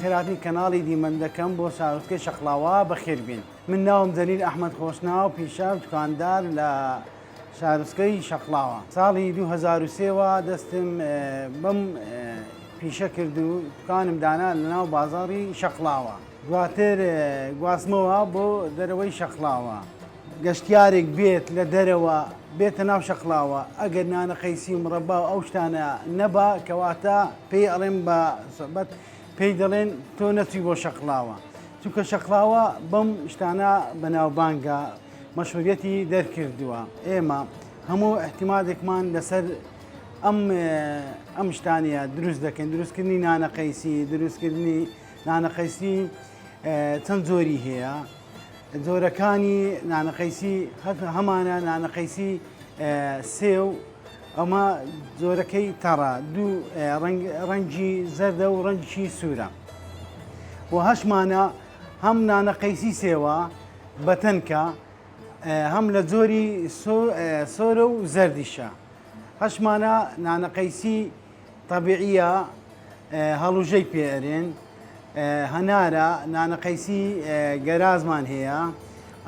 خێراتی کەناڵی دیمەن دەکەم بۆ شارۆچکەی شەقڵاوە بەخێربێن. من ناوم جەلیل ئەحمەد خۆشناو پیشەو دوکاندار لە شارۆچکەی شەقڵاوە. ساڵی 2003ەوە دەستم بەم پیشە کرد و دوکانم دانا لە ناو بازاڕی شەقڵاوە. دواتر گواستمەوە بۆ دەرەوەی شەقڵاوە. گەشتیارێک بێت لە دەرەوە بێتە ناو شەقڵاوە ئەگەر نانەقەیسی مڕەبا و ئەو شتانە نەبا کەواتە پێی ئەڵێن بە سەبەت پێی دەڵێن تۆ نەچووی بۆ شەقڵاوە. چونکە شەقڵاوە بەم شتانە بەناوبانگە مەشهوریەتی دەرکردووە. ئێمە هەموو احتیمادێکمان لەسەر ئەم شتانە دروست دەکەن. دروستکردنی نانەقەیسی، دروستکردنی نانەقەیسی چەند زۆری هەیە. زۆرەکانی نانەقەیسی هەمانە نانەقەیسی سێو ئەمە زۆرەکەی تەڕە دوو ڕەنگی زەردە و ڕەنگی سوورە. و هەشمانە هەم نانەقەیسی سێوە بەتەنکە هەم لە جۆری سۆرە و زەردیشە. هەشمانە نانەقەیسی تەبیعیە هەڵوژەی پێئەرێن. هەنارە نانەقەیسی گەرازمان هەیە.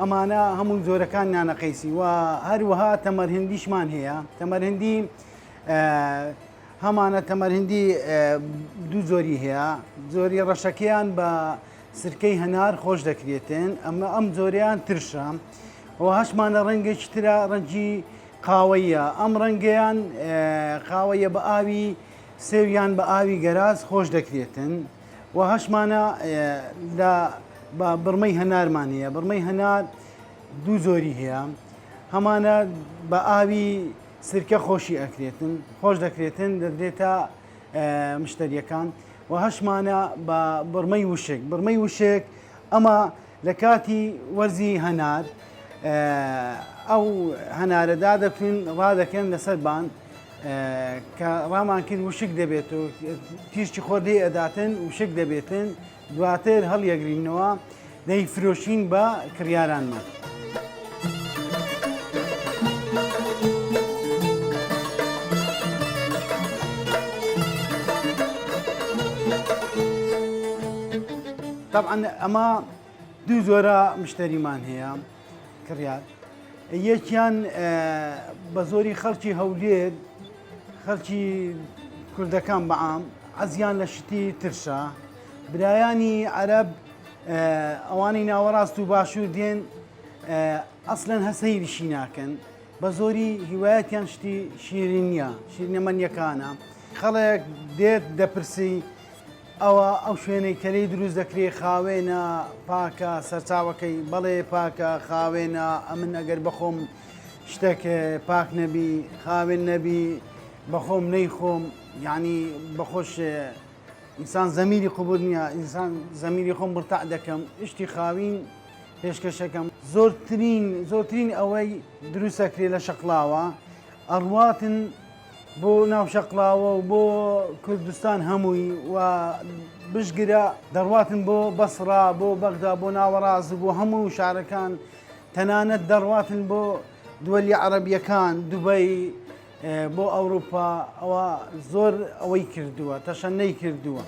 ئەمانە هەموو زۆرەکان نانەقەیسی و هەروەها تەمەرهندیشمان هەیە. تەمەرهندی هەمانە تەمەرهندی دوو زۆری هەیە. زۆری ڕەشەکەیان بە سرکەی هەنار خۆش دەکرێتن. ئەمە ئەم زۆریان ترشە. و هەشمانە ڕەنگێکی ترە ڕەنگی قاوەیە. ئەم ڕەنگەیان قاوەیە بە ئاوی سێویان بە ئاوی گەراز خۆش دەکرێتن. و هەشمانە لە بڕمەی هەنارمان هەیە. بڕمەی هەنار دوو زۆری هەیە. هەمانە بە ئاوی سرکە خۆشی ئەکرێتن، خۆش دەکرێتن دەدرێتە مشتریەکان. و هەشمانە بە بڕمەی وشک. بڕمەی وشک ئەمە لە کاتی وەرزی هەنار ئەو هەنارەدا دەکەن ڕادەکەن لەسەر بان کە ڕامان کرد وشک دەبێت و تیشتی خۆر لێ ئەداتن وشک دەبێتن. دواتر هەڵیەگرینەوە دەیفرۆشین بە کڕیارانمان. طبعا ئەمە دوو زۆرە مشتریمان هەیە کڕیار. یەکیان بە زۆری خەڵکی هەولێر خەڵکی کوردەکان بەعام عەزیان لە شتی ترشە. برایانی عەرەب ئەوانی ناوەڕاست و باشوور دێن ئەسڵەن هەسەیریشی ناکەن. بە زۆری هیوایەتیان شتی شیرینیە، شیرینەمەنیەکانە. خەڵک دێت دەپرسی ئەوە ئەو شوێنەی کەلەی دروست دەکرێت خاوێنە پاکە سەرچاوەکەی بەڵێ پاکە خاوێنە ئەمن ئەگەر بەخۆم شتێک پاک نەبی خاوێن نەبی بەخۆم نەیخۆم یعنی بەخۆش ئینسان زەمیری قوبول نییە ئینسان زەمیری خۆم بڕتاع دەکەم شتی خاوین پێشکەشەکەم. زۆرترین ئەوەی دروستەکرێت لە شەقڵاوە ئەڕواتن بۆ ناو شەقڵاوە و بۆ کوردستان هەمووی و بشگرە دەڕواتن بۆ بەسڕا بۆ بەغدا بۆ ناوەڕاست بۆ هەموو شارەکان تەنانەت دەڕواتن بۆ دووەلی عەرەبیەکان دوبەی بۆ ئەوروپا. ئەوە زۆر ئەوەی کردووە تەشەنەی کردووە.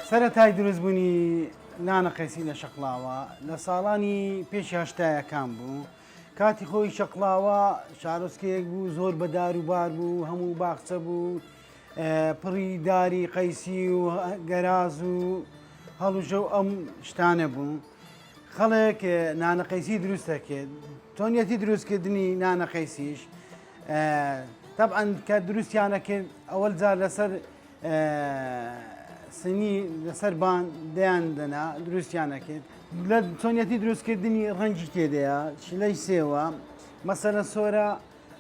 سەرەتای دروستبوونی نانەقەیسی لە شەقڵاوە لە ساڵانی پێشی هەشتایەکان بوو. کاتی خۆی شەقڵاوە شارۆچکەیەک بوو زۆر بەدار و بار بوو هەموو باخچە بوو پڕی داری قەیسی و گەراز و هەڵوژە و ئەم شتانە بوو. خەڵک نانەقەیسی دروست دەکرد. تۆنیەتی دروستکردنی نانەقەیسیش طبعا کە دروستیانە کرد ئەوەل جار لەسەر سنی لەسەر بان دەیان دەنا دروستیانە کرد. لە چۆنیەتی دروستکردنی ڕەنگی تێدەیە شلەی سێوە مەسەلە سۆرە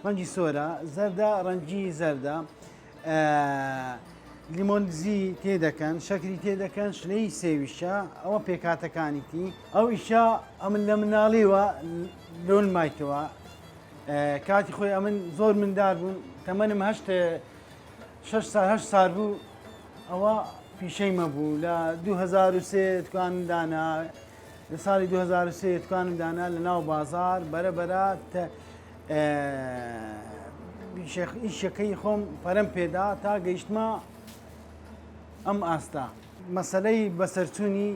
ڕەنگی سۆرە زەردە ڕەنگی زەردە لیمۆنزی تێدەکەن شەکری تێدەکەن شلەی سێویشە ئەوە پێکاتەکانیتی ئەو ئیشە ئەمن لە مناڵیوە لۆن مایتەوە. کاتی خۆی ئەمن زۆر مندار بوون تەمەنم 6 سال بوو. ئەوە پیشەی مەبوو لە 2003 توانمدانا لە ساڵی 2003 توانمدانا لە ناو بازار بەرەبەرە ئیشەکەی خۆم پەرەم پێدا تا گەیشتمە ئەم ئاستا مەسەلەی بەسەرچوونی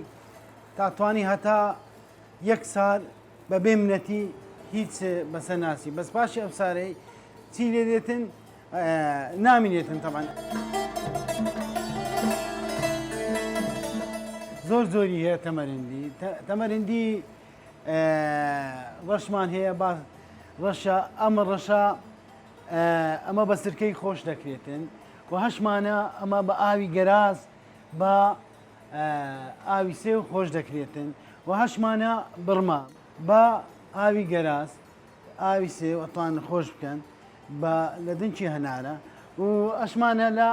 تاتوانی هەتا یەک سال بە بێ منەتی هیچ بەسەر ناسی بەس پاشی ئەم سارەی چی لێ دێتن نامینێتن تەمان زۆر زۆری هەیە تەمەرندی ڕەشمان هەیە با ڕەشە ئەمە ڕەشە ئەمە بە سرکەی خۆش دەکرێتن و هەشمانە ئەمە بە ئاوی گەراز بە ئاوی سێو خۆش دەکرێتن و هەشمانە بڕما بە ئاوی گەراز ئاوی سێو ئەتوان خۆش بکەن بە لە دنچی هەنارە و ئەشمانە لە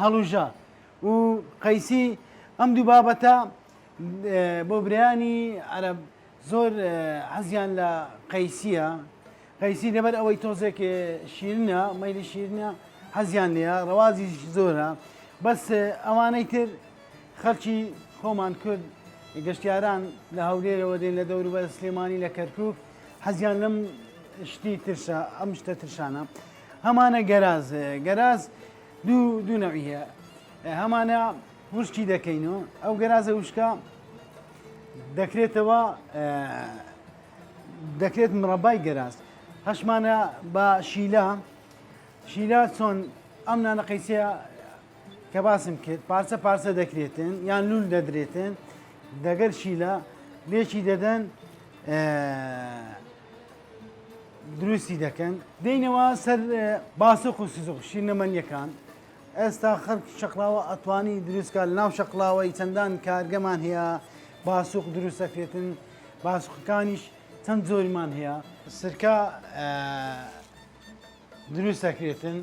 هەڵوژە و قەیسی ئەم دوو بابەتە بۆ برایانی عەرەب زۆر حەزیان لە قەیسیە قەیسی لەبەر ئەوەی تۆزێک شیرنە مەیلی شیرنە حەزیان لێە ڕەوازی زۆرە بەس ئەوانەی تر خەڵکی خۆمان کورد گەشتیاران لە هەولێرەوە دێن لە دەوروبەر سلێمانی لە کەرکووک حەزیان لەم شتی ترشە ئەم شتە ترشانە هەمانە گەراز دوو نەوعی هەیە هەمانە وشکی دەکەینەوە ئەو گەرازە وشکە دەکرێت مرەبای گەراز هەشمانە بە شیلا چۆن ئەم نانە قەیسیە کە باسم کرد پارچە دەکرێتن یان لول دەدرێتن دەگەر شیلا لێکی دەدەن دروستی دەکەن دێنەوە سەر باسۆق و سوزوق شیرنەمەنیەکان ئێستا خەڵک شەقلاوە ئەتوانی دروستکە ناو شەقلاوەی چەندان کارگەمان هەیە باسوق دروست دەکرێتن باسوقەکانیش چەند زۆریمان هەیە سرکە دروست دەکرێتن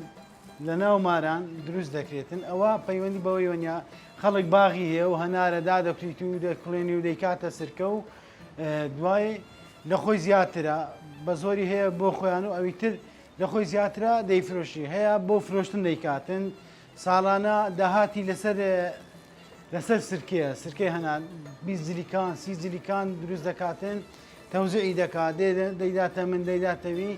لە ناو ماران دروست دەکرێتن ئەوە پەیوەندی بەوەی وەنیا خەڵک باغی هەیە و هەنارە دادەکریت و دەکڵێنی و دەیکاتە سرکە و دوای لە خۆی زیاترە بە زۆری هەیە بۆ خۆیان و ئەوی تر لە خۆی زیاترە دەیفرۆشی هەیە بۆ فرۆشتن دەیکاتن ساڵانە داهاتی لەسەر سرکەی هەنار 20 جلیکان 30 جلیکان دروست دەکاتن تەوزعی دەکات دەیداتە من دەیداتەوی